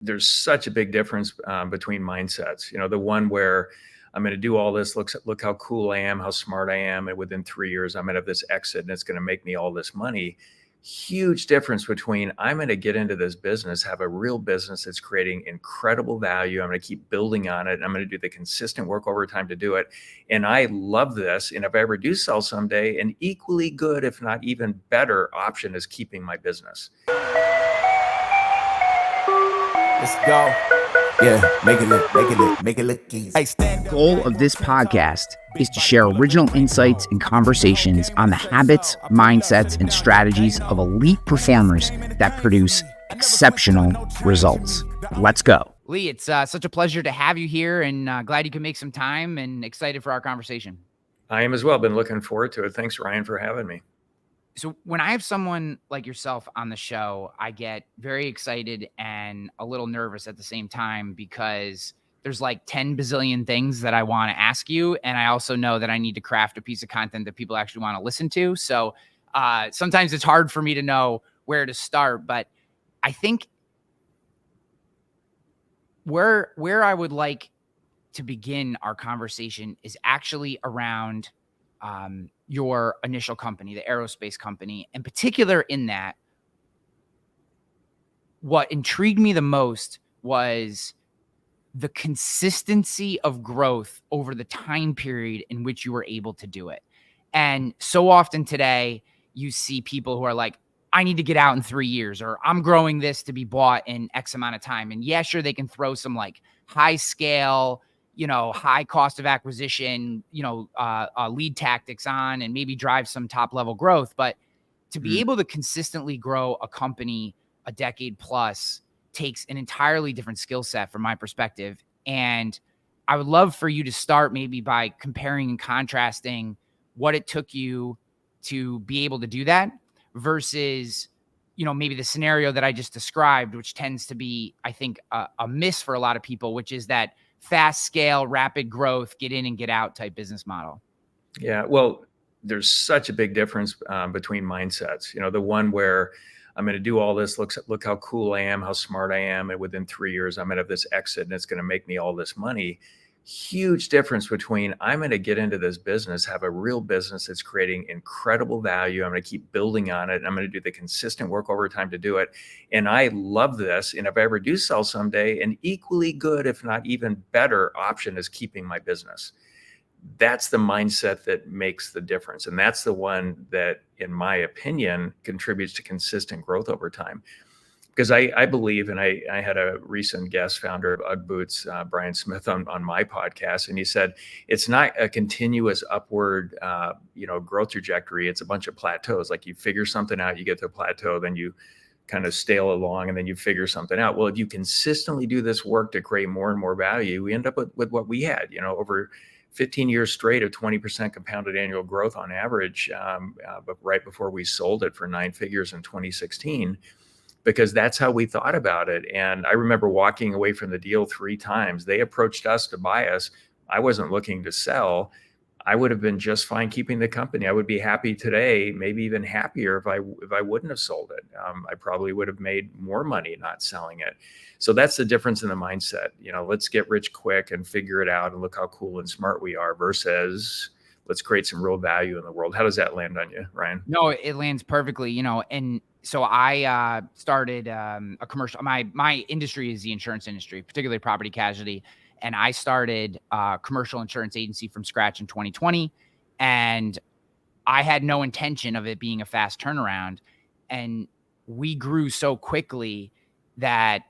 there's such a big difference between mindsets. The one where I'm going to do all this, look how cool I am, how smart I am, and within 3 years I'm going to have this exit and it's going to make me all this money. Huge difference between I'm going to get into this business, have a real business that's creating incredible value. I'm going to keep building on it. I'm going to do the consistent work over time to do it. And I love this. And if I ever do sell someday, an equally good, if not even better option is keeping my business. Let's go. Yeah, make it look easy. The goal of this podcast is to share original insights and conversations on the habits, mindsets, and strategies of elite performers that produce exceptional results. Let's go. Lee, it's such a pleasure to have you here, and glad you can make some time and excited for our conversation. I am as well. Been looking forward to it. Thanks, Ryan, for having me. So when I have someone like yourself on the show, I get very excited and a little nervous at the same time because there's like 10 bazillion things that I want to ask you. And I also know that I need to craft a piece of content that people actually want to listen to. So sometimes it's hard for me to know where to start, but I think where I would like to begin our conversation is actually around your initial company, the aerospace company. In particular, in that, what intrigued me the most was the consistency of growth over the time period in which you were able to do it. And so often today, you see people who are like, I need to get out in 3 years, or I'm growing this to be bought in X amount of time. And yeah, sure, they can throw some like high scale, high cost of acquisition, lead tactics on and maybe drive some top level growth. But to be able to consistently grow a company a decade plus takes an entirely different skill set from my perspective. And I would love for you to start maybe by comparing and contrasting what it took you to be able to do that versus, maybe the scenario that I just described, which tends to be, I think, a miss for a lot of people, which is that fast scale, rapid growth, get in and get out type business model. Yeah, well, there's such a big difference between mindsets. The one where I'm going to do all this, look how cool I am, how smart I am, and within 3 years I'm going to have this exit and it's going to make me all this money. Huge difference between I'm going to get into this business, have a real business that's creating incredible value. I'm going to keep building on it. And I'm going to do the consistent work over time to do it. And I love this. And if I ever do sell someday, an equally good, if not even better option is keeping my business. That's the mindset that makes the difference. And that's the one that, in my opinion, contributes to consistent growth over time. Because I believe, and I had a recent guest, founder of UGG Boots, Brian Smith, on my podcast, and he said it's not a continuous upward, growth trajectory. It's a bunch of plateaus. Like you figure something out, you get to a plateau, then you kind of stale along, and then you figure something out. Well, if you consistently do this work to create more and more value, we end up with what we had, over 15 years straight of 20% compounded annual growth on average, but right before we sold it for 9 figures in 2016. Because that's how we thought about it. And I remember walking away from the deal 3 times. They approached us to buy us. I wasn't looking to sell. I would have been just fine keeping the company. I would be happy today, maybe even happier if I wouldn't have sold it. I probably would have made more money not selling it. So that's the difference in the mindset. Let's get rich quick and figure it out and look how cool and smart we are versus let's create some real value in the world. How does that land on you, Ryan? No, it lands perfectly, and so I started a commercial. My industry is the insurance industry, particularly property casualty. And I started a commercial insurance agency from scratch in 2020. And I had no intention of it being a fast turnaround. And we grew so quickly that,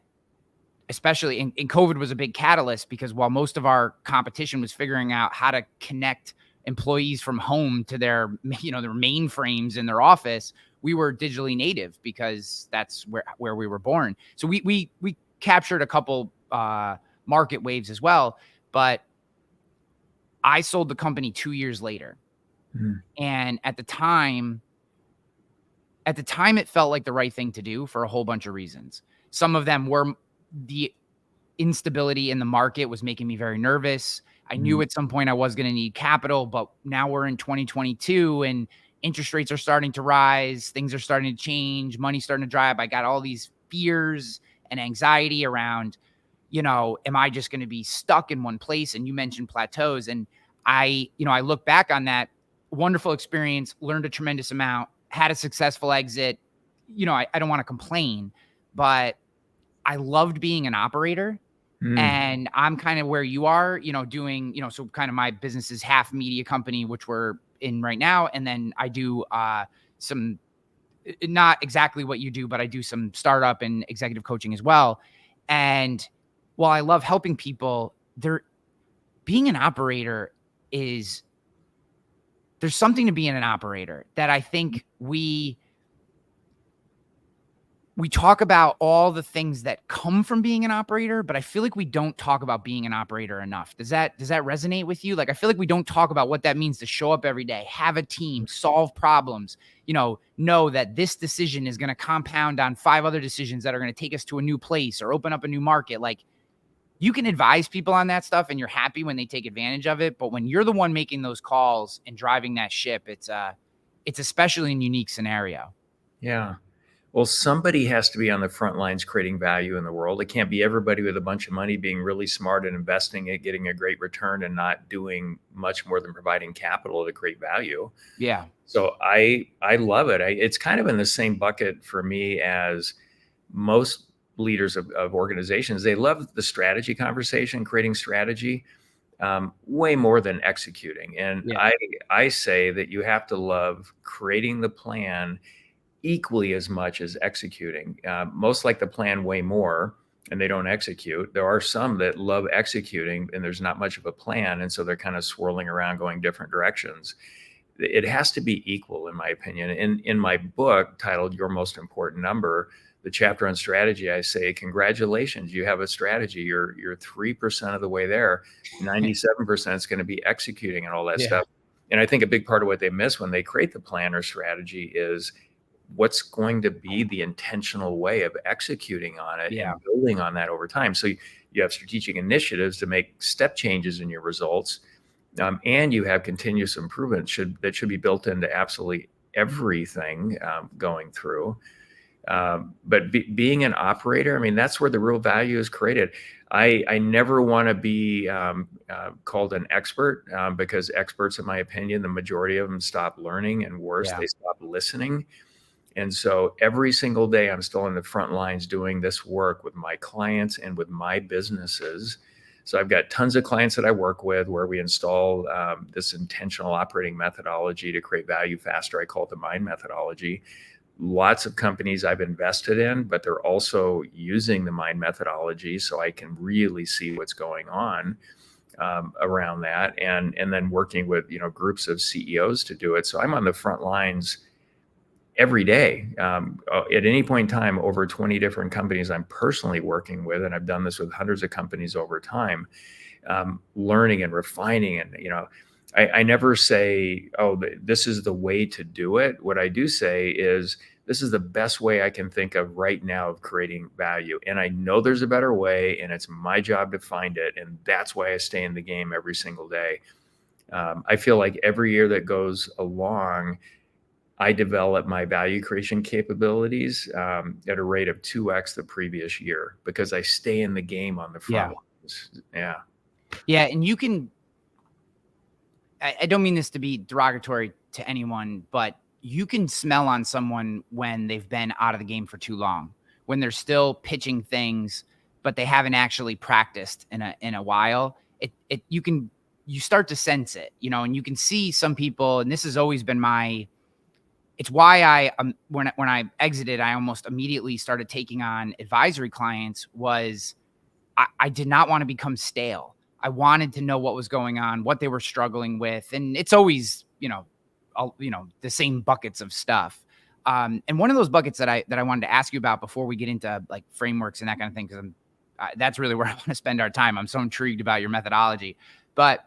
especially in COVID was a big catalyst, because while most of our competition was figuring out how to connect employees from home to their mainframes in their office, we were digitally native because that's where we were born. So we captured a couple market waves as well, but I sold the company 2 years later. And at the time it felt like the right thing to do for a whole bunch of reasons. Some of them were the instability in the market was making me very nervous. I knew at some point I was going to need capital, but now we're in 2022 and interest rates are starting to rise. Things are starting to change. Money's starting to dry up. I got all these fears and anxiety around, am I just going to be stuck in one place? And you mentioned plateaus. And I look back on that wonderful experience, learned a tremendous amount, had a successful exit. I don't want to complain, but I loved being an operator. And I'm kind of where you are, doing, so kind of my business is half media company, which we're in right now. And then I do some, not exactly what you do, but I do some startup and executive coaching as well. And while I love helping people, being an operator there's something to being an operator that I think we talk about all the things that come from being an operator, but I feel like we don't talk about being an operator enough. Does that resonate with you? Like, I feel like we don't talk about what that means to show up every day, have a team, solve problems, know that this decision is going to compound on 5 other decisions that are going to take us to a new place or open up a new market. Like, you can advise people on that stuff and you're happy when they take advantage of it. But when you're the one making those calls and driving that ship, it's especially a unique scenario. Yeah. Well, somebody has to be on the front lines creating value in the world. It can't be everybody with a bunch of money being really smart and investing it, getting a great return and not doing much more than providing capital to create value. Yeah. So I love it. It's kind of in the same bucket for me as most leaders of organizations. They love the strategy conversation, creating strategy, way more than executing. And Yeah. I say that you have to love creating the plan equally as much as executing. Most like the plan way more and they don't execute. There are some that love executing and there's not much of a plan. And so they're kind of swirling around going different directions. It has to be equal, in my opinion. In my book titled Your Most Important Number, the chapter on strategy, I say, congratulations, you have a strategy. You're 3% of the way there. 97% is going to be executing and all that stuff. And I think a big part of what they miss when they create the plan or strategy is what's going to be the intentional way of executing on it and building on that over time. So you have strategic initiatives to make step changes in your results, and you have continuous improvement that should be built into absolutely everything going through. But being an operator, I mean, that's where the real value is created. I never want to be called an expert because experts, in my opinion, the majority of them stop learning, and worse, they stop listening. And so every single day I'm still on the front lines doing this work with my clients and with my businesses. So I've got tons of clients that I work with where we install this intentional operating methodology to create value faster. I call it the MIND methodology. Lots of companies I've invested in, but they're also using the MIND methodology so I can really see what's going on around that, and then working with groups of CEOs to do it. So I'm on the front lines every day. At any point in time, over 20 different companies I'm personally working with, and I've done this with hundreds of companies over time, learning and refining. And I never say, oh, this is the way to do it. What I do say is, this is the best way I can think of right now of creating value. And I know there's a better way, and it's my job to find it. And that's why I stay in the game every single day. I feel like every year that goes along, I develop my value creation capabilities at a rate of 2x the previous year because I stay in the game on the front lines. Yeah. And you can, I don't mean this to be derogatory to anyone, but you can smell on someone when they've been out of the game for too long, when they're still pitching things, but they haven't actually practiced in a while. You start to sense it, and you can see some people, and this has always been it's why I, when I exited, I almost immediately started taking on advisory clients. I did not want to become stale. I wanted to know what was going on, what they were struggling with. And it's always, the same buckets of stuff. And one of those buckets that I wanted to ask you about before we get into like frameworks and that kind of thing, because that's really where I want to spend our time. I'm so intrigued about your methodology. But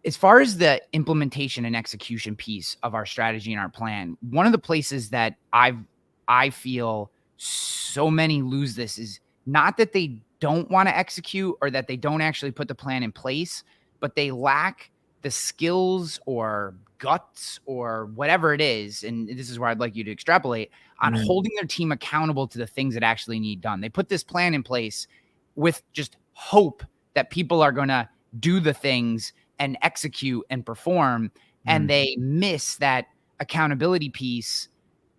as far as the implementation and execution piece of our strategy and our plan, one of the places that I feel so many lose this is not that they don't want to execute or that they don't actually put the plan in place, but they lack the skills or guts or whatever it is, and this is where I'd like you to extrapolate on holding their team accountable to the things that actually need done. They put this plan in place with just hope that people are going to do the things and execute and perform, and they miss that accountability piece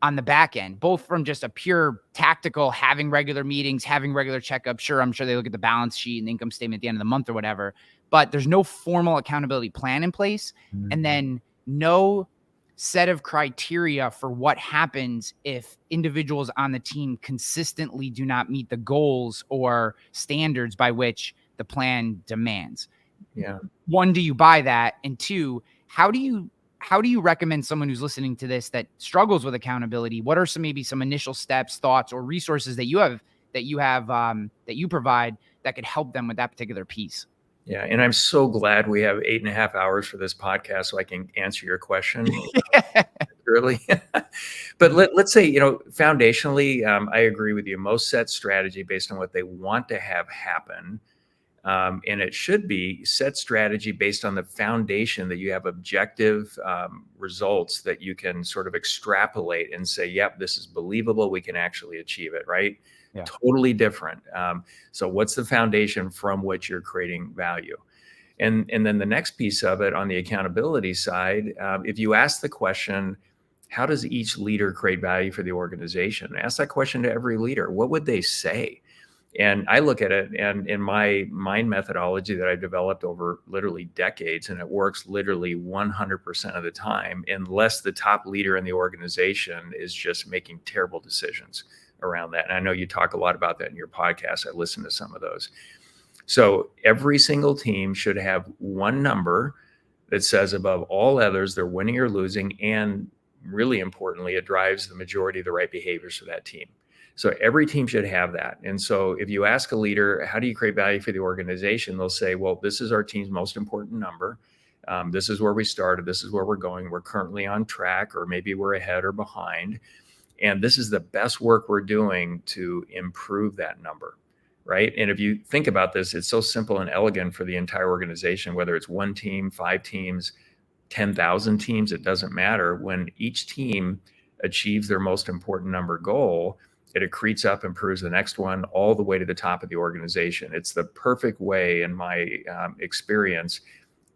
on the back end, both from just a pure tactical, having regular meetings, having regular checkups. Sure, I'm sure they look at the balance sheet and the income statement at the end of the month or whatever, but there's no formal accountability plan in place. And then no set of criteria for what happens if individuals on the team consistently do not meet the goals or standards by which the plan demands. Yeah. One, do you buy that? And two, how do you recommend someone who's listening to this that struggles with accountability? What are maybe some initial steps, thoughts, or resources that you provide that could help them with that particular piece? Yeah. And I'm so glad we have 8.5 hours for this podcast so I can answer your question early. But let's say, foundationally, I agree with you. Most set strategy based on what they want to have happen. And it should be set strategy based on the foundation that you have objective results that you can sort of extrapolate and say, yep, this is believable. We can actually achieve it, right? Yeah. Totally different. So what's the foundation from which you're creating value? And then the next piece of it on the accountability side, if you ask the question, how does each leader create value for the organization? Ask that question to every leader. What would they say? And I look at it, and in my mind methodology that I've developed over literally decades, and it works literally 100% of the time, unless the top leader in the organization is just making terrible decisions around that. And I know you talk a lot about that in your podcast. I listen to some of those. So every single team should have one number that says above all others, they're winning or losing. And really importantly, it drives the majority of the right behaviors for that team. So every team should have that. And so if you ask a leader, how do you create value for the organization? They'll say, well, this is our team's most important number. This is where we started. This is where we're going. We're currently on track, or maybe we're ahead or behind. And this is the best work we're doing to improve that number, right? And if you think about this, it's so simple and elegant for the entire organization, whether it's one team, 5 teams, 10,000 teams, it doesn't matter. When each team achieves their most important number goal, it accretes up, improves the next one all the way to the top of the organization. It's the perfect way, in my experience,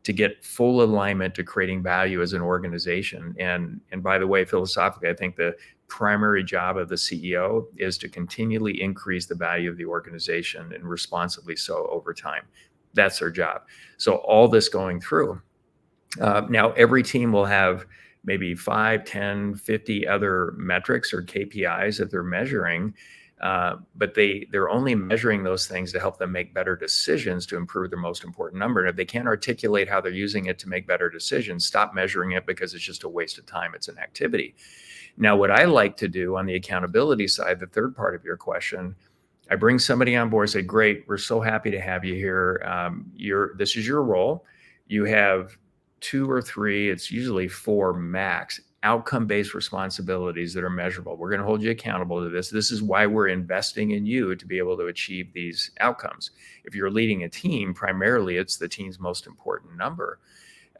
to get full alignment to creating value as an organization. And by the way, philosophically, I think the primary job of the CEO is to continually increase the value of the organization, and responsibly so over time. That's their job. So all this going through. Now, every team will have maybe 5, 10, 50 other metrics or KPIs that they're measuring, but they're only measuring those things to help them make better decisions to improve their most important number. And if they can't articulate how they're using it to make better decisions, stop measuring it, because it's just a waste of time. It's an activity. Now, what I like to do on the accountability side, the third part of your question, I bring somebody on board, say, great, we're so happy to have you here. This is your role. You have 2 or 3, it's usually 4 max, outcome-based responsibilities that are measurable. We're going to hold you accountable to this. This is why we're investing in you to be able to achieve these outcomes. If you're leading a team, primarily it's the team's most important number.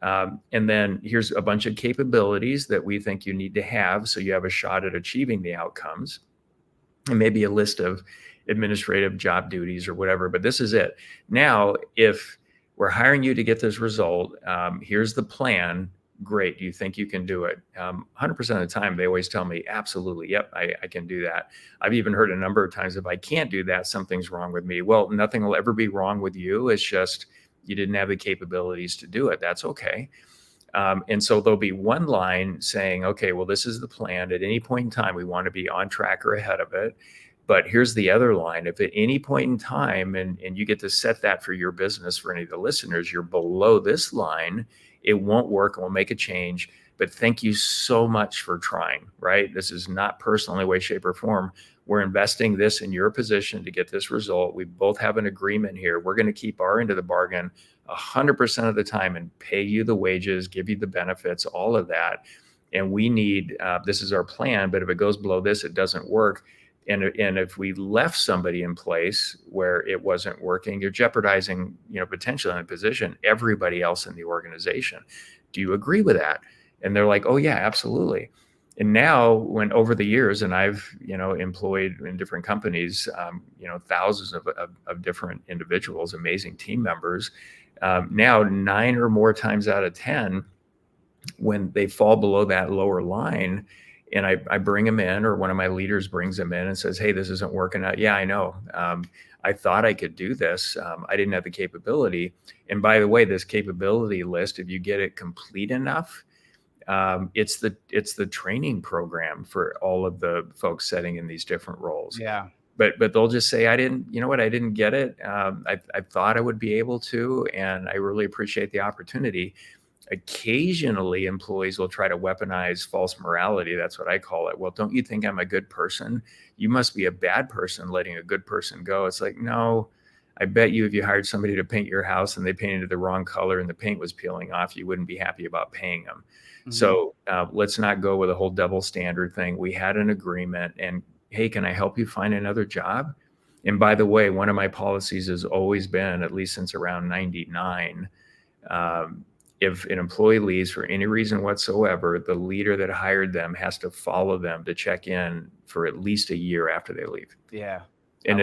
And then here's a bunch of capabilities that we think you need to have so you have a shot at achieving the outcomes, and maybe a list of administrative job duties or whatever, but this is it. Now, if we're hiring you to get this result, here's the plan. Great. Do you think you can do it? 100% of the time, they always tell me, absolutely. Yep, I can do that. I've even heard a number of times, if I can't do that, something's wrong with me. Well, nothing will ever be wrong with you. It's just you didn't have the capabilities to do it. That's okay. And so there'll be one line saying, okay, well, this is the plan. At any point in time, we want to be on track or ahead of it. But here's the other line. If at any point in time, and you get to set that for your business, for any of the listeners, you're below this line, it won't work, and we'll make a change. But thank you so much for trying, right? This is not personal in any way, shape, or form. We're investing this in your position to get this result. We both have an agreement here. We're going to keep our end of the bargain 100% of the time and pay you the wages, give you the benefits, all of that. And we need, this is our plan, but if it goes below this, it doesn't work. And if we left somebody in place where it wasn't working, you're jeopardizing, potentially in a position, everybody else in the organization. Do you agree with that? And they're like, oh yeah, absolutely. And now when over the years, and I've, employed in different companies, thousands of different individuals, amazing team members, now 9 or more times out of 10, when they fall below that lower line, and I bring them in, or one of my leaders brings them in and says, hey, this isn't working out. Yeah, I know. I thought I could do this. I didn't have the capability. And by the way, this capability list, if you get it complete enough, it's the training program for all of the folks setting in these different roles. Yeah. But they'll just say, I didn't get it. I thought I would be able to, and I really appreciate the opportunity. Occasionally, employees will try to weaponize false morality. That's what I call it. Well, don't you think I'm a good person? You must be a bad person letting a good person go. It's like, no, I bet you if you hired somebody to paint your house and they painted the wrong color and the paint was peeling off, you wouldn't be happy about paying them. Mm-hmm. So let's not go with a whole double standard thing. We had an agreement, and hey, can I help you find another job? And by the way, one of my policies has always been, at least since around 99, if an employee leaves for any reason whatsoever, the leader that hired them has to follow them to check in for at least a year after they leave. Yeah. And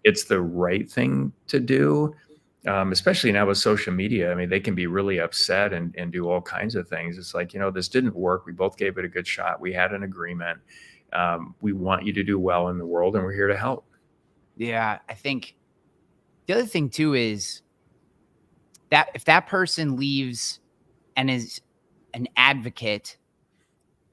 it's the right thing to do, especially now with social media. I mean, they can be really upset and do all kinds of things. It's like, this didn't work. We both gave it a good shot. We had an agreement. We want you to do well in the world, and we're here to help. Yeah. I think the other thing too is that if that person leaves and is an advocate,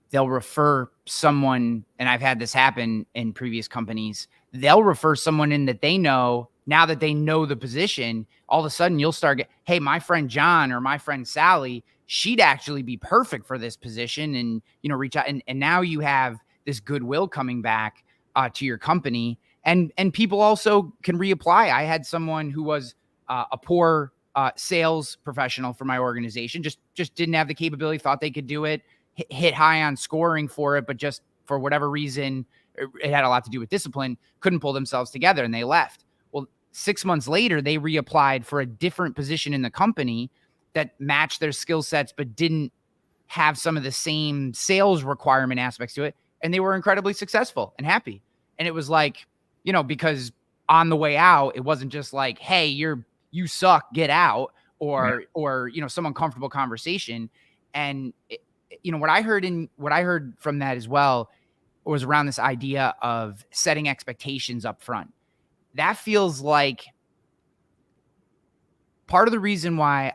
they'll refer someone, and I've had this happen in previous companies, they'll refer someone in that they know. Now that they know the position, all of a sudden you'll start hey, my friend John or my friend Sally, she'd actually be perfect for this position, and, reach out. And now you have this goodwill coming back to your company, and people also can reapply. I had someone who was a poor sales professional for my organization, just didn't have the capability, thought they could do it, hit high on scoring for it, but just for whatever reason, it had a lot to do with discipline, couldn't pull themselves together, and they left. Well, 6 months later, they reapplied for a different position in the company that matched their skill sets, but didn't have some of the same sales requirement aspects to it. And they were incredibly successful and happy. And it was like, because on the way out, it wasn't just like, hey, you suck, get out, or some uncomfortable conversation. And what I heard from that as well was around this idea of setting expectations up front. That feels like part of the reason why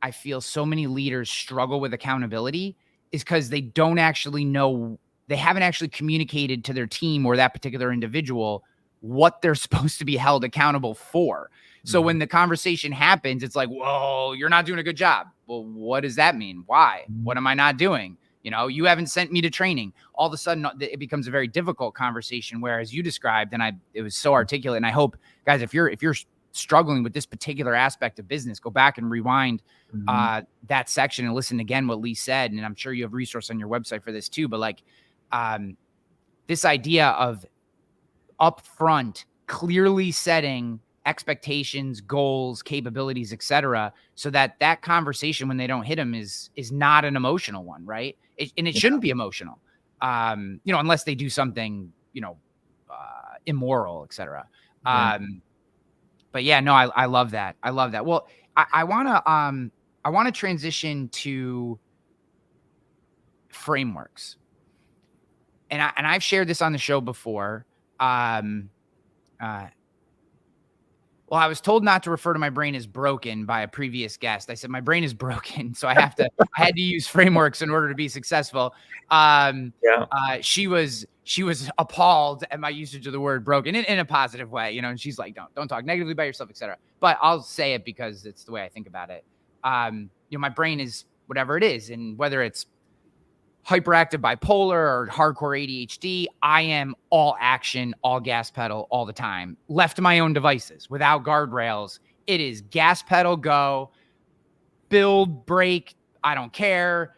I feel so many leaders struggle with accountability is because they don't actually know, they haven't actually communicated to their team or that particular individual what they're supposed to be held accountable for. So when the conversation happens, it's like, whoa, you're not doing a good job. Well, what does that mean? Why? What am I not doing? You haven't sent me to training. All of a sudden, it becomes a very difficult conversation, whereas you described, and it was so articulate. And I hope, guys, if you're struggling with this particular aspect of business, go back and rewind that section and listen again what Lee said. And I'm sure you have resource on your website for this too. But this idea of upfront, clearly setting expectations, goals, capabilities, etc., so that conversation when they don't hit them is not an emotional one, right? It shouldn't be emotional, unless they do something, immoral, etc. But yeah, no, I love that. I love that. Well, I want to transition to frameworks, and I've shared this on the show before. Well, I was told not to refer to my brain as broken by a previous guest. I said, my brain is broken, so I had to use frameworks in order to be successful. She was appalled at my usage of the word broken in a positive way, and she's like, don't talk negatively about yourself, etc. But I'll say it because it's the way I think about it. My brain is whatever it is, and whether it's hyperactive bipolar or hardcore ADHD, I am all action, all gas pedal all the time. Left to my own devices without guardrails, it is gas pedal, go, build, break. I don't care.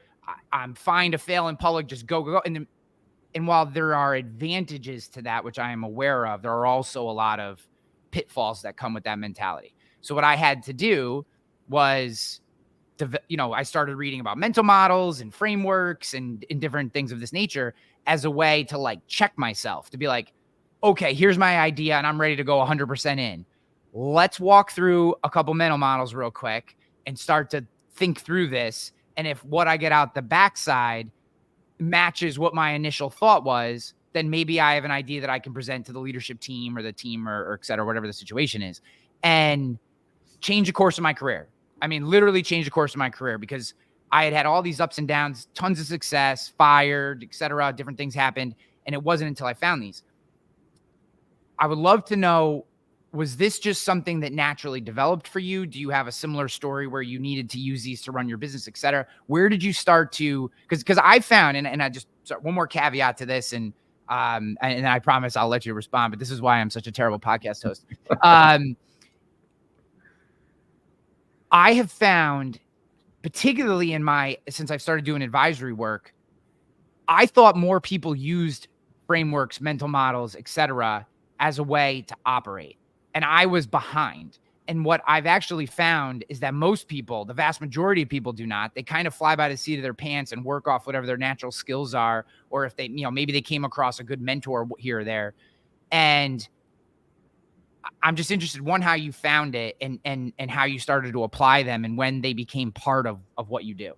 I'm fine to fail in public. Just go. And while there are advantages to that, which I am aware of, there are also a lot of pitfalls that come with that mentality. So what I had to do was I started reading about mental models and frameworks and different things of this nature as a way to like check myself, to be like, okay, here's my idea and I'm ready to go 100% in. Let's walk through a couple mental models real quick and start to think through this. And if what I get out the backside matches what my initial thought was, then maybe I have an idea that I can present to the leadership team or the team or et cetera, whatever the situation is, and change the course of my career. I mean, literally change the course of my career, because I had all these ups and downs, tons of success, fired, et cetera, different things happened. And it wasn't until I found these. I would love to know, was this just something that naturally developed for you? Do you have a similar story where you needed to use these to run your business, et cetera? Where did you start to, because I found, and I just, sorry, one more caveat to this, and I promise I'll let you respond, but this is why I'm such a terrible podcast host. I have found, particularly since I've started doing advisory work, I thought more people used frameworks, mental models, et cetera, as a way to operate. And I was behind. And what I've actually found is that most people, the vast majority of people, do not. They kind of fly by the seat of their pants and work off whatever their natural skills are, or if they, maybe they came across a good mentor here or there. And I'm just interested, one, how you found it, and how you started to apply them, and when they became part of what you do.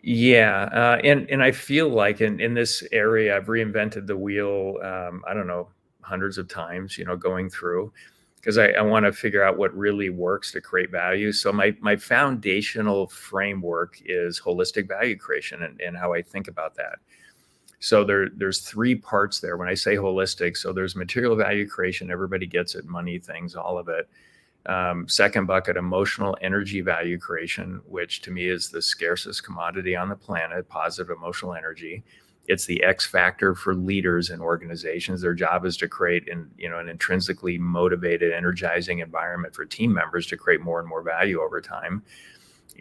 Yeah. And I feel like in this area, I've reinvented the wheel, I don't know, hundreds of times, going through, because I want to figure out what really works to create value. So my foundational framework is holistic value creation, and how I think about that. So there's three parts there when I say holistic. So there's material value creation. Everybody gets it, money, things, all of it. Second bucket, emotional energy value creation, which to me is the scarcest commodity on the planet, positive emotional energy. It's the X factor for leaders and organizations. Their job is to create an intrinsically motivated, energizing environment for team members to create more and more value over time,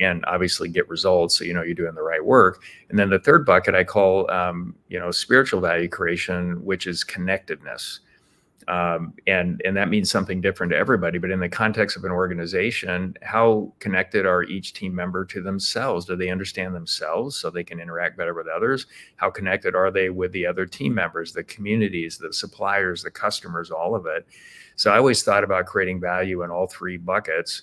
and obviously get results. So, you're doing the right work. And then the third bucket I call, spiritual value creation, which is connectedness. And that means something different to everybody, but in the context of an organization, how connected are each team member to themselves? Do they understand themselves so they can interact better with others? How connected are they with the other team members, the communities, the suppliers, the customers, all of it? So I always thought about creating value in all three buckets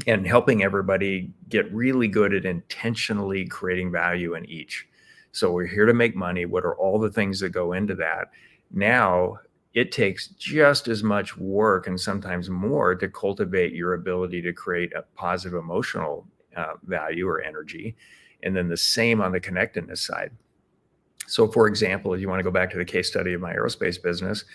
and helping everybody get really good at intentionally creating value in each. So we're here to make money. What are all the things that go into that? Now, it takes just as much work, and sometimes more, to cultivate your ability to create a positive emotional value or energy. And then the same on the connectedness side. So for example, if you want to go back to the case study of my aerospace business,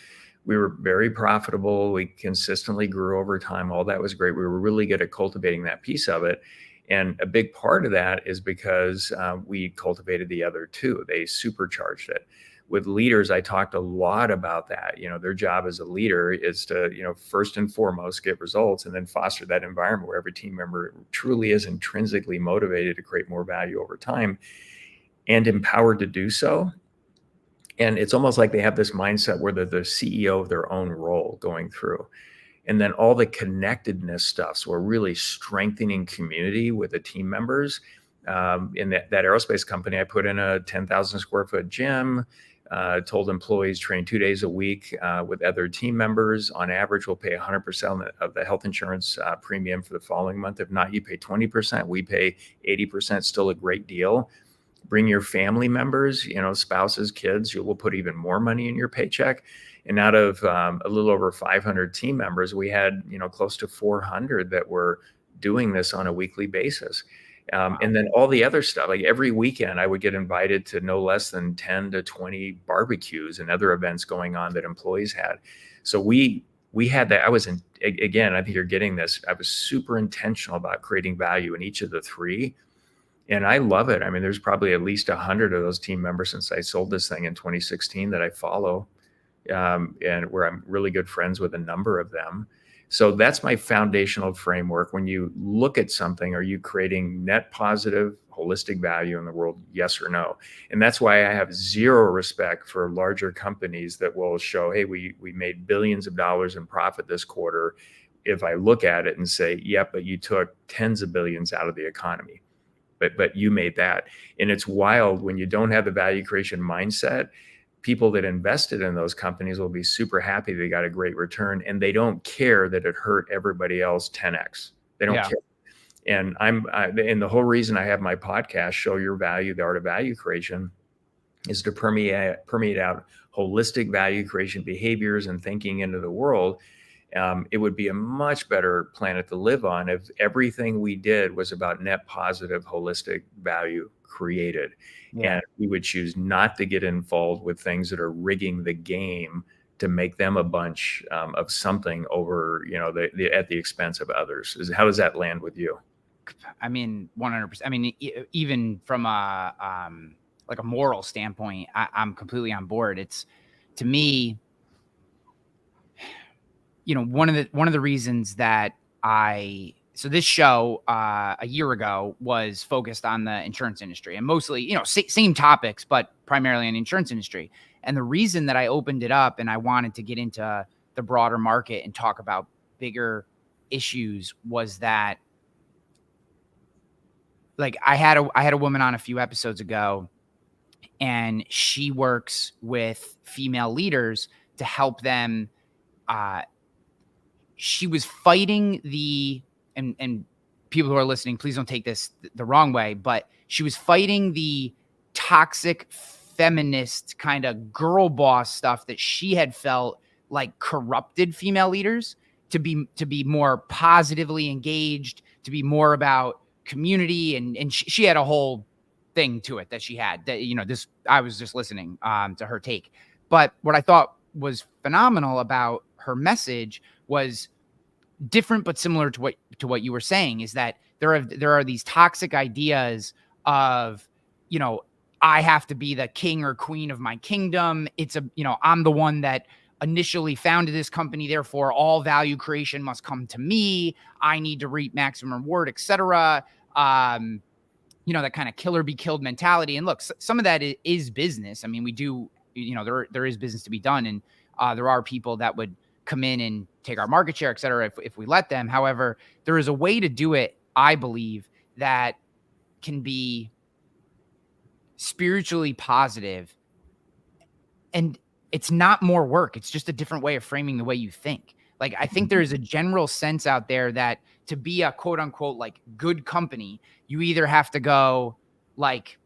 we were very profitable. We consistently grew over time. All that was great. We were really good at cultivating that piece of it. And a big part of that is because we cultivated the other two. They supercharged it. With leaders, I talked a lot about that. Their job as a leader is to, first and foremost, get results, and then foster that environment where every team member truly is intrinsically motivated to create more value over time and empowered to do so. And it's almost like they have this mindset where they're the CEO of their own role going through. And then all the connectedness stuff. So we're really strengthening community with the team members. In that aerospace company, I put in a 10,000 square foot gym. Told employees train 2 days a week with other team members. On average, we'll pay 100% of the health insurance premium for the following month. If not, you pay 20%. We pay 80%. Still a great deal. Bring your family members, spouses, kids. You will put even more money in your paycheck. And out of a little over 500 team members, we had close to 400 that were doing this on a weekly basis. And then all the other stuff, like every weekend, I would get invited to no less than 10 to 20 barbecues and other events going on that employees had. So we had that. Again, I think you're getting this. I was super intentional about creating value in each of the three. And I love it. I mean, there's probably at least 100 of those team members since I sold this thing in 2016 that I follow, and where I'm really good friends with a number of them. So that's my foundational framework. When you look at something, are you creating net positive, holistic value in the world? Yes or no? And that's why I have zero respect for larger companies that will show, hey, we made billions of dollars in profit this quarter. if I look at it and say, yep, but you took tens of billions out of the economy, but you made that. And it's wild when you don't have the value creation mindset. People that invested in those companies will be super happy they got a great return, and they don't care that it hurt everybody else 10x. They don't care. And and the whole reason I have my podcast, Show Your Value, the Art of Value Creation, is to permeate out holistic value creation behaviors and thinking into the world. It would be a much better planet to live on if everything we did was about net positive, holistic value created. Yeah. And we would choose not to get involved with things that are rigging the game to make them a bunch of something over, at the expense of others. How does that land with you? I mean, 100%. I mean, even from like a moral standpoint, I'm completely on board. It's, to me, one of the reasons that so this show a year ago was focused on the insurance industry, and mostly, same topics, but primarily on the insurance industry. And the reason that I opened it up and I wanted to get into the broader market and talk about bigger issues was that, like, I had a woman on a few episodes ago, and she works with female leaders to help them. She was fighting and people who are listening, please don't take this the wrong way, but she was fighting the toxic feminist kind of girl boss stuff that she had felt like corrupted female leaders to be more positively engaged, to be more about community. And she had a whole thing to it that she had that, I was just listening to her take. But what I thought was phenomenal about her message was different but similar to what you were saying, is that there are these toxic ideas of, I have to be the king or queen of my kingdom. It's I'm the one that initially founded this company, therefore all value creation must come to me. I need to reap maximum reward, etc. That kind of killer be killed mentality. And look, some of that is business. I mean, we do, there is business to be done, and there are people that would come in and take our market share, et cetera, if we let them. However, there is a way to do it, I believe, that can be spiritually positive. And it's not more work. It's just a different way of framing the way you think. Like, I think there is a general sense out there that to be a quote unquote, like, good company, you either have to go like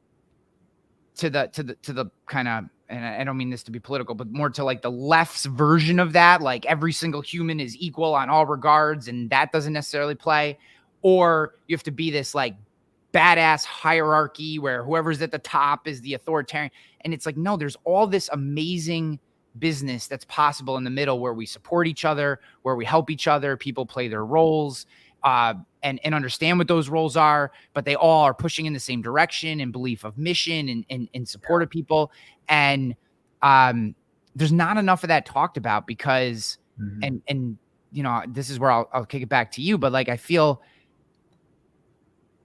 to the kind of, and I don't mean this to be political, but more to like the left's version of that. Like, every single human is equal on all regards, and that doesn't necessarily play. Or you have to be this like badass hierarchy where whoever's at the top is the authoritarian. And it's like, no, there's all this amazing business that's possible in the middle where we support each other, where we help each other, people play their roles and understand what those roles are, but they all are pushing in the same direction and belief of mission and support of people. And there's not enough of that talked about because, and this is where I'll kick it back to you, but like, I feel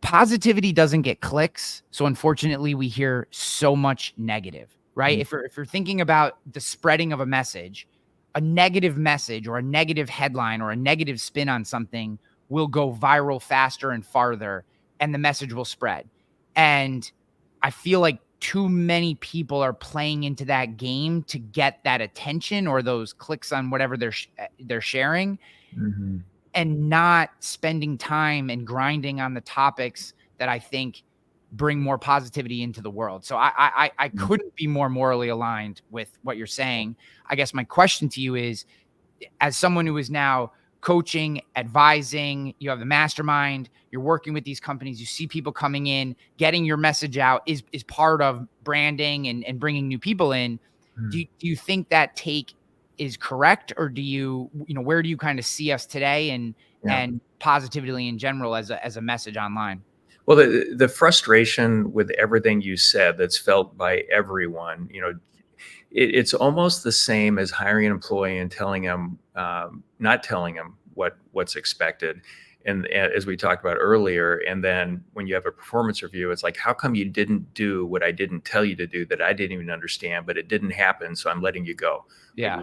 positivity doesn't get clicks. So unfortunately we hear so much negative, right? If you're thinking about the spreading of a message, a negative message or a negative headline or a negative spin on something will go viral faster and farther, and the message will spread. And I feel like too many people are playing into that game to get that attention or those clicks on whatever they're sharing, and not spending time and grinding on the topics that I think bring more positivity into the world. So I couldn't be more morally aligned with what you're saying. I guess my question to you is, as someone who is now coaching, advising, you have the mastermind, you're working with these companies, you see people coming in, getting your message out is part of branding and bringing new people in. Do you think that take is correct, or do you where do you kind of see us today and positivity in general as a message online? Well, the frustration with everything you said that's felt by everyone, it's almost the same as hiring an employee and telling them, not telling them what's expected. And as we talked about earlier, and then when you have a performance review, it's like, how come you didn't do what I didn't tell you to do that I didn't even understand, but it didn't happen, so I'm letting you go. Yeah.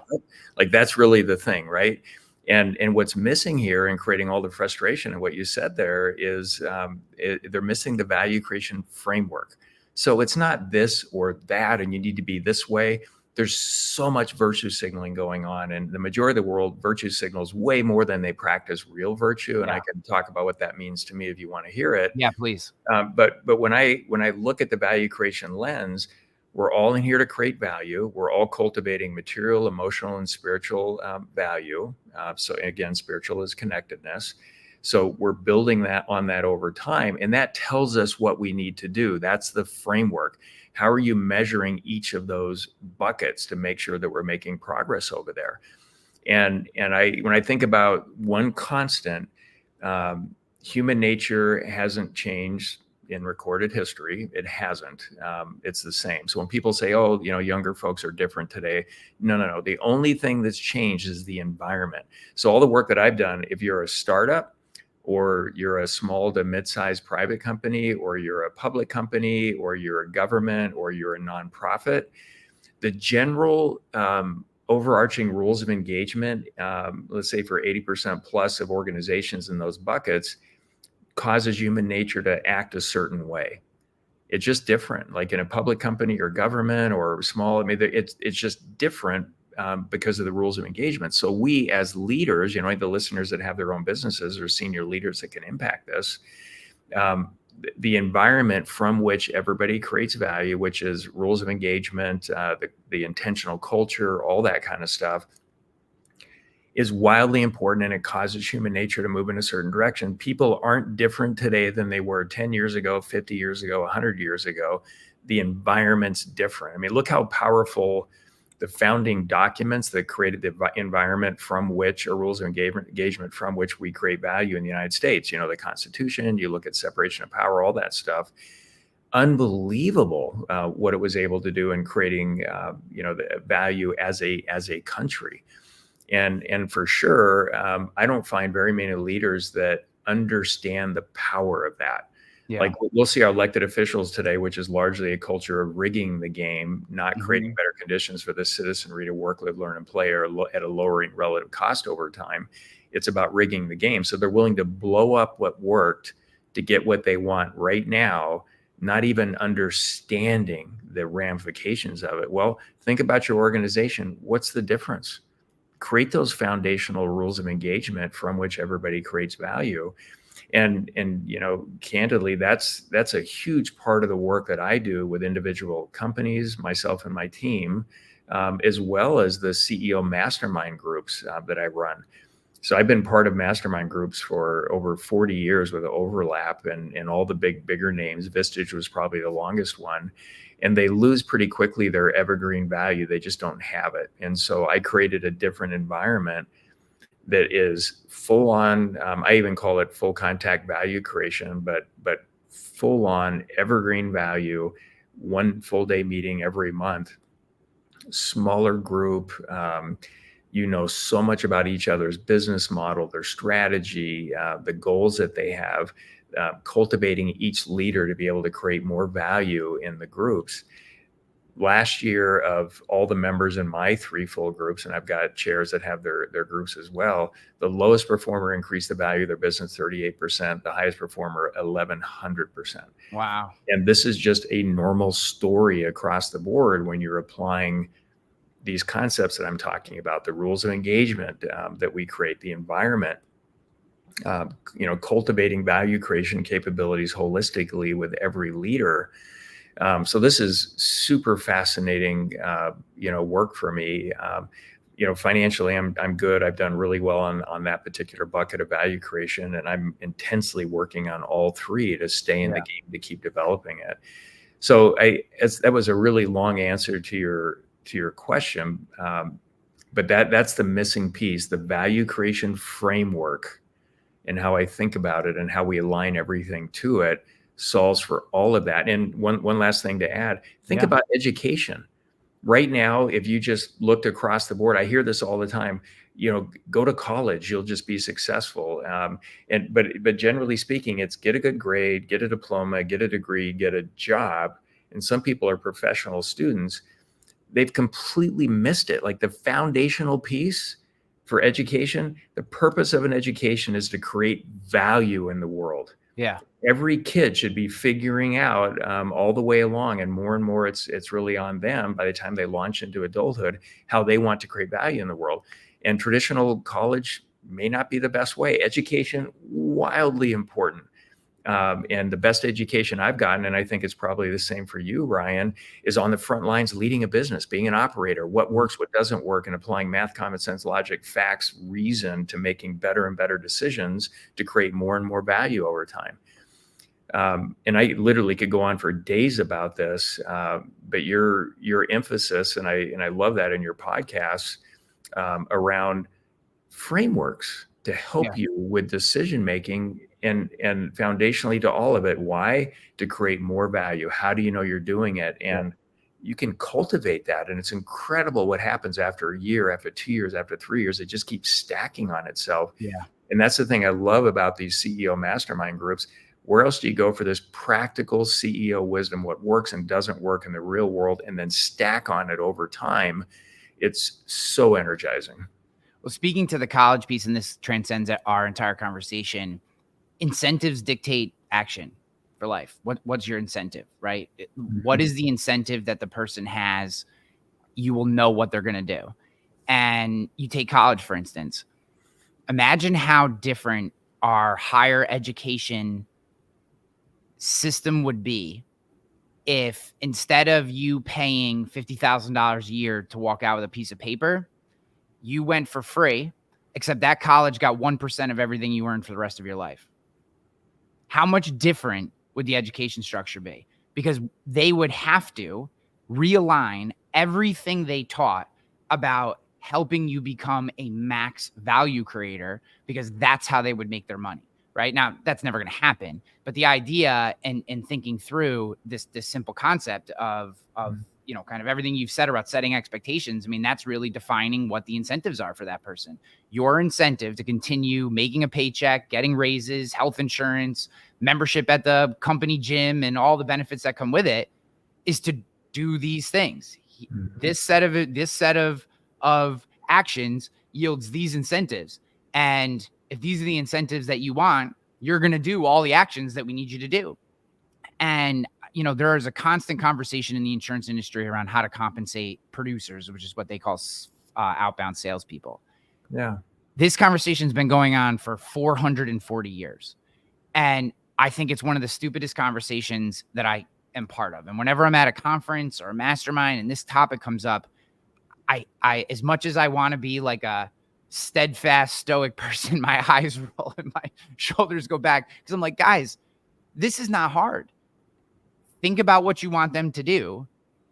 Like that's really the thing, right? And what's missing here and creating all the frustration and what you said there is they're missing the value creation framework. So it's not this or that, and you need to be this way. There's so much virtue signaling going on, and the majority of the world virtue signals way more than they practice real virtue. And I can talk about what that means to me if you want to hear it. Yeah, please. But when I look at the value creation lens, we're all in here to create value. We're all cultivating material, emotional, and spiritual value. So again, spiritual is connectedness. So we're building that on that over time. And that tells us what we need to do. That's the framework. How are you measuring each of those buckets to make sure that we're making progress over there? And when I think about one constant, human nature hasn't changed in recorded history. It hasn't. It's the same. So when people say, oh, younger folks are different today. No. The only thing that's changed is the environment. So all the work that I've done, if you're a startup or you're a small to mid-sized private company, or you're a public company, or you're a government, or you're a nonprofit, the general overarching rules of engagement, let's say for 80% plus of organizations in those buckets, causes human nature to act a certain way. It's just different. Like in a public company or government or small, I mean, it's just different because of the rules of engagement. So we as leaders, the listeners that have their own businesses or senior leaders that can impact this, the environment from which everybody creates value, which is rules of engagement, the intentional culture, all that kind of stuff, is wildly important, and it causes human nature to move in a certain direction. People aren't different today than they were 10 years ago, 50 years ago, 100 years ago. The environment's different. I mean, look how powerful the founding documents that created the environment from which, or rules of engagement from which we create value in the United States. The Constitution, you look at separation of power, all that stuff. Unbelievable what it was able to do in creating, the value as a country. And for sure, I don't find very many leaders that understand the power of that. Yeah. Like we'll see our elected officials today, which is largely a culture of rigging the game, not creating better conditions for the citizenry to work, live, learn, and play, or at a lowering relative cost over time. It's about rigging the game. So they're willing to blow up what worked to get what they want right now, not even understanding the ramifications of it. Well, think about your organization. What's the difference? Create those foundational rules of engagement from which everybody creates value. And candidly, that's a huge part of the work that I do with individual companies, myself and my team, as well as the CEO mastermind groups that I run. So I've been part of mastermind groups for over 40 years with an overlap and all the bigger names. Vistage was probably the longest one. And they lose pretty quickly their evergreen value. They just don't have it. And so I created a different environment that is full on, I even call it full contact value creation, but full on evergreen value, one full day meeting every month, smaller group, so much about each other's business model, their strategy, the goals that they have, cultivating each leader to be able to create more value in the groups. Last year, of all the members in my 3 full groups, and I've got chairs that have their groups as well, the lowest performer increased the value of their business 38%, the highest performer 1,100%. Wow. And this is just a normal story across the board when you're applying these concepts that I'm talking about, the rules of engagement that we create, the environment, cultivating value creation capabilities holistically with every leader. So this is super fascinating, work for me. Financially, I'm good. I've done really well on that particular bucket of value creation, and I'm intensely working on all 3 to stay in the game, to keep developing it. So that was a really long answer to your question, but that's the missing piece, the value creation framework, and how I think about it and how we align everything to it solves for all of that. And one last thing to add, think about education. Right now, if you just looked across the board, I hear this all the time, go to college, you'll just be successful. But generally speaking, it's get a good grade, get a diploma, get a degree, get a job. And some people are professional students. They've completely missed it. Like the foundational piece For education, the purpose of an education is to create value in the world. Yeah. Every kid should be figuring out all the way along, and more it's really on them by the time they launch into adulthood, how they want to create value in the world. And traditional college may not be the best way. Education, wildly important. And the best education I've gotten, and I think it's probably the same for you, Ryan, is on the front lines, leading a business, being an operator, what works, what doesn't work, and applying math, common sense, logic, facts, reason to making better and better decisions to create more and more value over time. And I literally could go on for days about this, but your emphasis, and I love that in your podcasts, around frameworks to help you with decision making, and foundationally to all of it. Why? To create more value. How do you know you're doing it? And you can cultivate that, and it's incredible what happens after a year, after 2 years, after 3 years. It just keeps stacking on itself. Yeah. And that's the thing I love about these CEO mastermind groups. Where else do you go for this practical CEO wisdom, what works and doesn't work in the real world, and then stack on it over time? It's so energizing. Well, speaking to the college piece, and this transcends our entire conversation, incentives dictate action for life. What's your incentive, right? What is the incentive that the person has? You will know what they're going to do. And you take college, for instance. Imagine how different our higher education system would be if, instead of you paying $50,000 a year to walk out with a piece of paper, you went for free, except that college got 1% of everything you earned for the rest of your life. How much different would the education structure be? Because they would have to realign everything they taught about helping you become a max value creator, because that's how they would make their money. Right now, that's never going to happen. But the idea and thinking through this simple concept of kind of everything you've said about setting expectations, I mean, that's really defining what the incentives are for that person. Your incentive to continue making a paycheck, getting raises, health insurance, membership at the company gym, and all the benefits that come with it is to do these things. This set of actions yields these incentives. And if these are the incentives that you want, you're going to do all the actions that we need you to do. And, there is a constant conversation in the insurance industry around how to compensate producers, which is what they call outbound salespeople. Yeah. This conversation's been going on for 440 years. And I think it's one of the stupidest conversations that I am part of. And whenever I'm at a conference or a mastermind and this topic comes up, I as much as I want to be like a steadfast, stoic person, my eyes roll and my shoulders go back, because I'm like, guys, this is not hard. Think about what you want them to do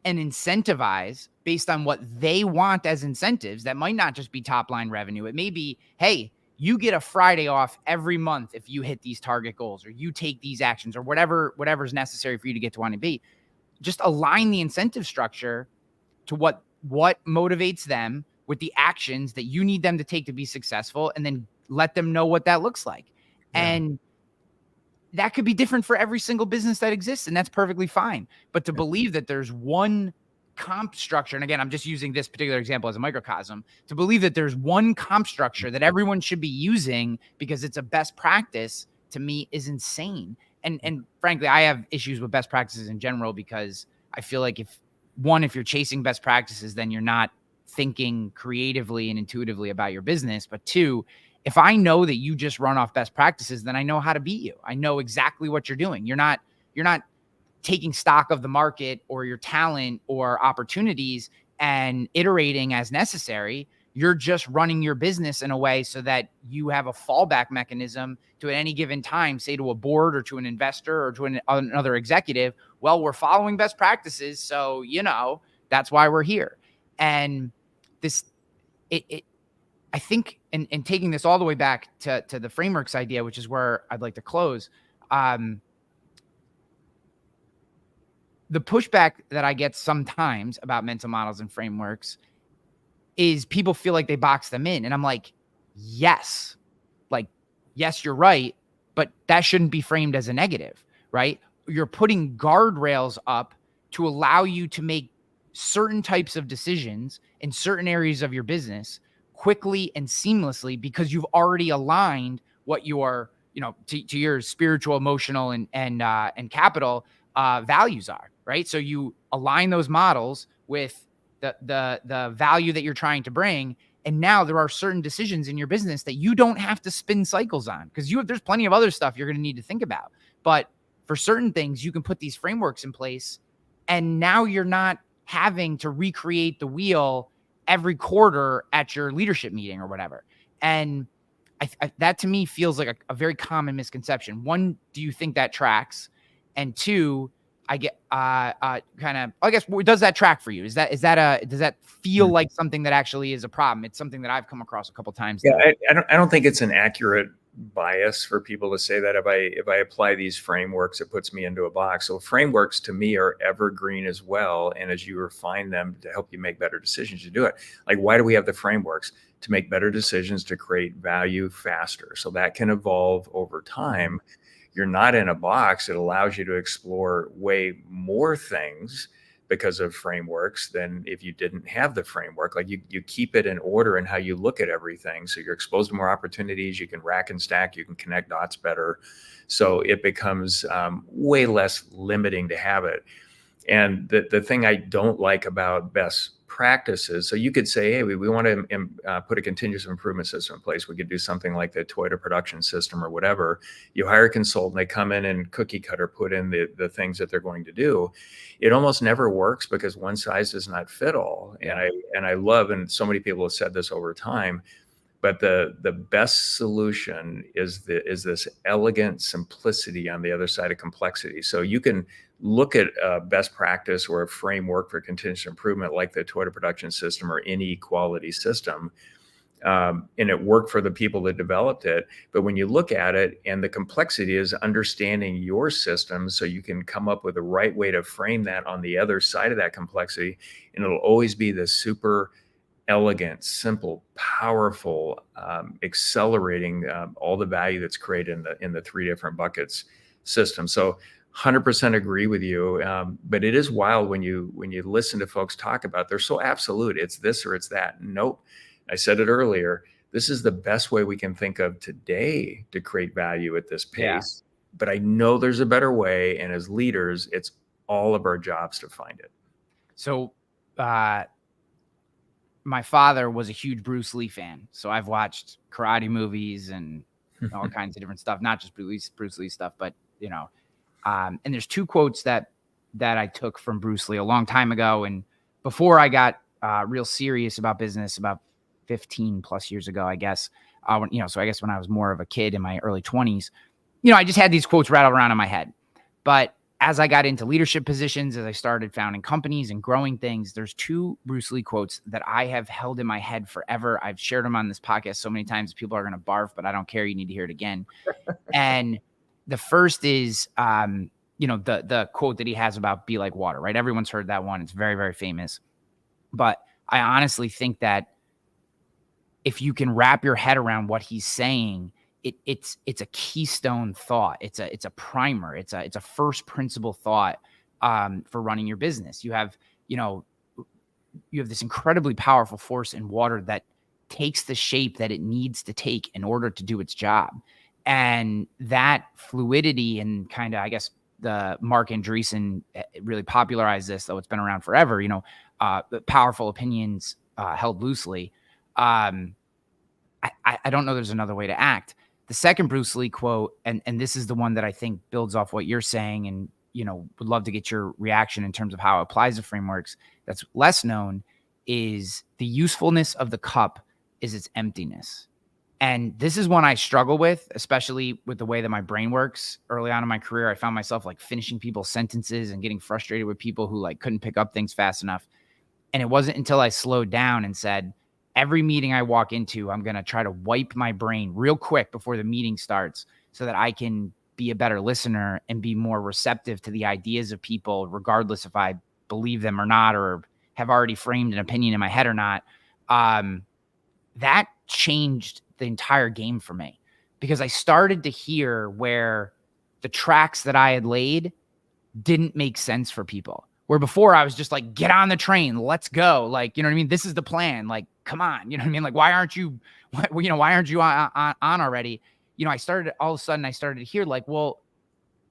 and incentivize based on what they want as incentives. That might not just be top line revenue. It may be, hey, you get a Friday off every month if you hit these target goals, or you take these actions, or whatever's necessary for you to get to want to be. Just align the incentive structure to what motivates them with the actions that you need them to take to be successful, and then let them know what that looks like. Yeah. And that could be different for every single business that exists, and that's perfectly fine. But to believe that there's one comp structure, and again, I'm just using this particular example as a microcosm, to believe that there's one comp structure that everyone should be using because it's a best practice, to me is insane. And frankly, I have issues with best practices in general, because I feel like if you're chasing best practices, then you're not thinking creatively and intuitively about your business. But two, if I know that you just run off best practices, then I know how to beat you. I know exactly what you're doing. You're not taking stock of the market or your talent or opportunities and iterating as necessary. You're just running your business in a way so that you have a fallback mechanism to, at any given time, say to a board or to an investor or to another executive, well, we're following best practices, so that's why we're here. And I think, and taking this all the way back to the frameworks idea, which is where I'd like to close, the pushback that I get sometimes about mental models and frameworks is people feel like they box them in. And I'm like, yes, you're right, but that shouldn't be framed as a negative, right? You're putting guardrails up to allow you to make certain types of decisions in certain areas of your business quickly and seamlessly because you've already aligned what your, to your spiritual, emotional, and capital values are, right? So you align those models with the value that you're trying to bring. And now there are certain decisions in your business that you don't have to spin cycles on, because there's plenty of other stuff you're going to need to think about. But for certain things, you can put these frameworks in place, and now you're not having to recreate the wheel every quarter at your leadership meeting or whatever. And that to me feels like a very common misconception. One, do you think that tracks? And two, I get I guess, does that track for you? Does that feel like something that actually is a problem? It's something that I've come across a couple times. Yeah, I don't think it's an accurate bias for people to say that if I apply these frameworks, it puts me into a box. So frameworks to me are evergreen as well. And as you refine them to help you make better decisions, you do it. Like, why do we have the frameworks? To make better decisions, to create value faster. So that can evolve over time. You're not in a box. It allows you to explore way more things because of frameworks than if you didn't have the framework. Like, you keep it in order in how you look at everything. So you're exposed to more opportunities. You can rack and stack. You can connect dots better. So it becomes way less limiting to have it. And the thing I don't like about best practices, so you could say, hey, we want to put a continuous improvement system in place. We could do something like the Toyota production system or whatever. You hire a consultant, they come in and cookie cutter put in the things that they're going to do. It almost never works because one size does not fit all. And I love, and so many people have said this over time, but the best solution is this elegant simplicity on the other side of complexity. So you can look at a best practice or a framework for continuous improvement like the Toyota production system or any quality system, and it worked for the people that developed it. But when you look at it, and the complexity is understanding your system so you can come up with the right way to frame that on the other side of that complexity, and it'll always be the super elegant, simple, powerful, accelerating all the value that's created in the three different buckets system. So 100% agree with you. But it is wild when you listen to folks talk about, they're so absolute. It's this or it's that. Nope. I said it earlier. This is the best way we can think of today to create value at this pace. Yeah. But I know there's a better way. And as leaders, it's all of our jobs to find it. So, my father was a huge Bruce Lee fan. So I've watched karate movies and all kinds of different stuff, not just Bruce Lee stuff, but, and there's two quotes that I took from Bruce Lee a long time ago. And before I got real serious about business about 15 plus years ago, I guess, so I guess when I was more of a kid in my early 20s, I just had these quotes rattled around in my head. But as I got into leadership positions, as I started founding companies and growing things, there's two Bruce Lee quotes that I have held in my head forever. I've shared them on this podcast so many times, people are going to barf, but I don't care. You need to hear it again. And the first is, the quote that he has about be like water, right? Everyone's heard that one. It's very, very famous. But I honestly think that if you can wrap your head around what he's saying, it's a keystone thought. It's a primer. It's a first principle thought for running your business. You have this incredibly powerful force in water that takes the shape that it needs to take in order to do its job. And that fluidity and kind of, I guess, the Mark Andreessen really popularized this, though it's been around forever, powerful opinions held loosely. I don't know there's another way to act. The second Bruce Lee quote, and this is the one that I think builds off what you're saying, and would love to get your reaction in terms of how it applies to frameworks, that's less known, is the usefulness of the cup is its emptiness. And this is one I struggle with, especially with the way that my brain works. Early on in my career, I found myself like finishing people's sentences and getting frustrated with people who like couldn't pick up things fast enough. And it wasn't until I slowed down and said, every meeting I walk into, I'm going to try to wipe my brain real quick before the meeting starts so that I can be a better listener and be more receptive to the ideas of people, regardless if I believe them or not, or have already framed an opinion in my head or not. That changed the entire game for me, because I started to hear where the tracks that I had laid didn't make sense for people. Where before I was just like, get on the train, let's go. Like, you know what I mean? This is the plan. Like, come on, you know what I mean? Like, why aren't you on already? I started all of a sudden, I started to hear like, well,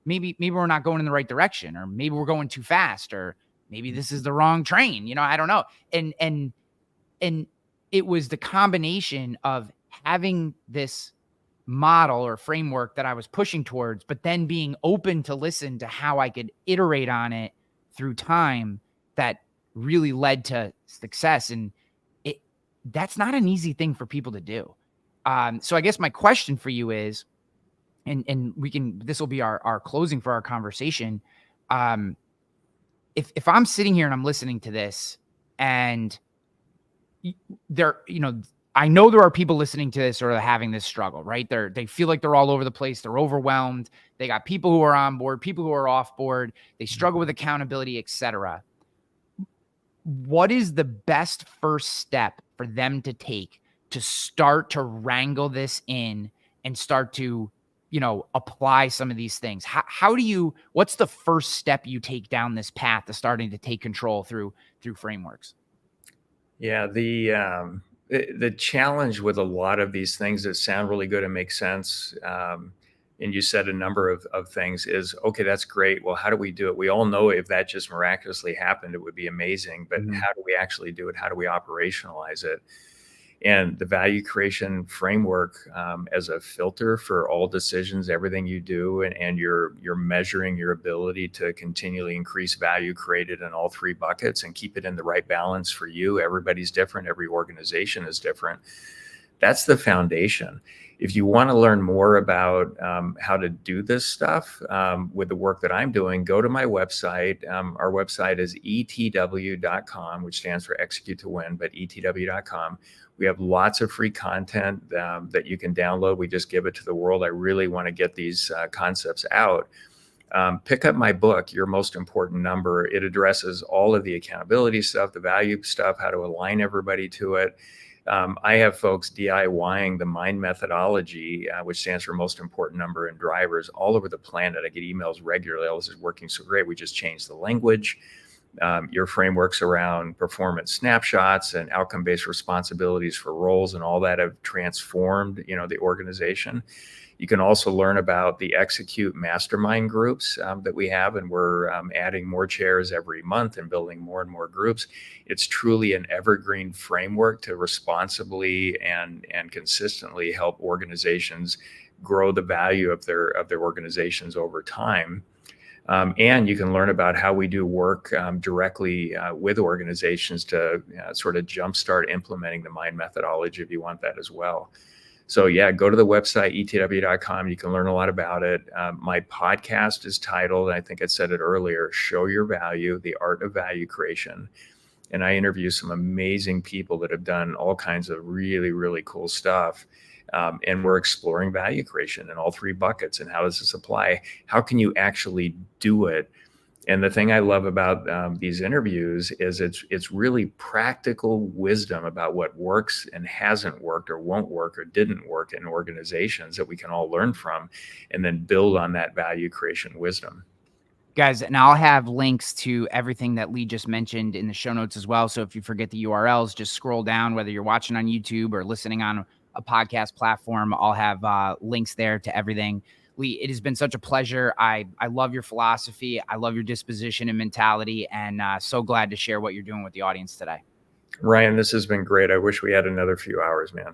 maybe we're not going in the right direction, or maybe we're going too fast, or maybe this is the wrong train. I don't know. And it was the combination of having this model or framework that I was pushing towards, but then being open to listen to how I could iterate on it through time that really led to success. And that's not an easy thing for people to do. So I guess my question for you is, and this will be our closing for our conversation. If I'm sitting here and I'm listening to this, and I know there are people listening to this or are having this struggle, right? They feel like they're all over the place. They're overwhelmed. They got people who are on board, people who are off board. They struggle with accountability, etc. What is the best first step for them to take to start to wrangle this in and start to, apply some of these things? What's the first step you take down this path to starting to take control through frameworks? Yeah, the challenge with a lot of these things that sound really good and make sense, and you said a number of things, is, okay, that's great. Well, how do we do it? We all know if that just miraculously happened, it would be amazing. But how do we actually do it? How do we operationalize it? And the value creation framework as a filter for all decisions, everything you do, and you're measuring your ability to continually increase value created in all three buckets and keep it in the right balance for you. Everybody's different. Every organization is different. That's the foundation. If you want to learn more about how to do this stuff with the work that I'm doing, go to my website. Our website is etw.com, which stands for Execute to Win, but etw.com. We have lots of free content that you can download. We just give it to the world. I really want to get these concepts out. Pick up my book, Your Most Important Number. It addresses all of the accountability stuff, the value stuff, how to align everybody to it. I have folks DIYing the MIND methodology, which stands for Most Important Number in Drivers, all over the planet. I get emails regularly. Oh, this is working so great. We just changed the language. Your frameworks around performance snapshots and outcome-based responsibilities for roles and all that have transformed, the organization. You can also learn about the Execute mastermind groups that we have, and we're adding more chairs every month and building more and more groups. It's truly an evergreen framework to responsibly and consistently help organizations grow the value of their organizations over time. And you can learn about how we do work directly with organizations to sort of jumpstart implementing the MIND methodology if you want that as well. So yeah, go to the website, etw.com. You can learn a lot about it. My podcast is titled, I think I said it earlier, Show Your Value, The Art of Value Creation. And I interview some amazing people that have done all kinds of really, really cool stuff. And we're exploring value creation in all three buckets. And how does this apply? How can you actually do it? And the thing I love about these interviews is it's really practical wisdom about what works and hasn't worked or won't work or didn't work in organizations that we can all learn from and then build on that value creation wisdom. Guys, and I'll have links to everything that Lee just mentioned in the show notes as well. So if you forget the URLs, just scroll down, whether you're watching on YouTube or listening on a podcast platform. I'll have links there to everything. Lee, it has been such a pleasure. I love your philosophy. I love your disposition and mentality, and so glad to share what you're doing with the audience today. Ryan, this has been great. I wish we had another few hours, man.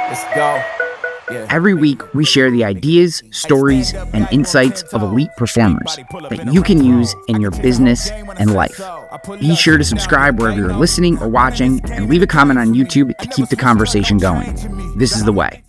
Let's go. Yeah. Every week, we share the ideas, stories, and insights of elite performers that you can use in your business and life. Be sure to subscribe wherever you're listening or watching, and leave a comment on YouTube to keep the conversation going. This is the way.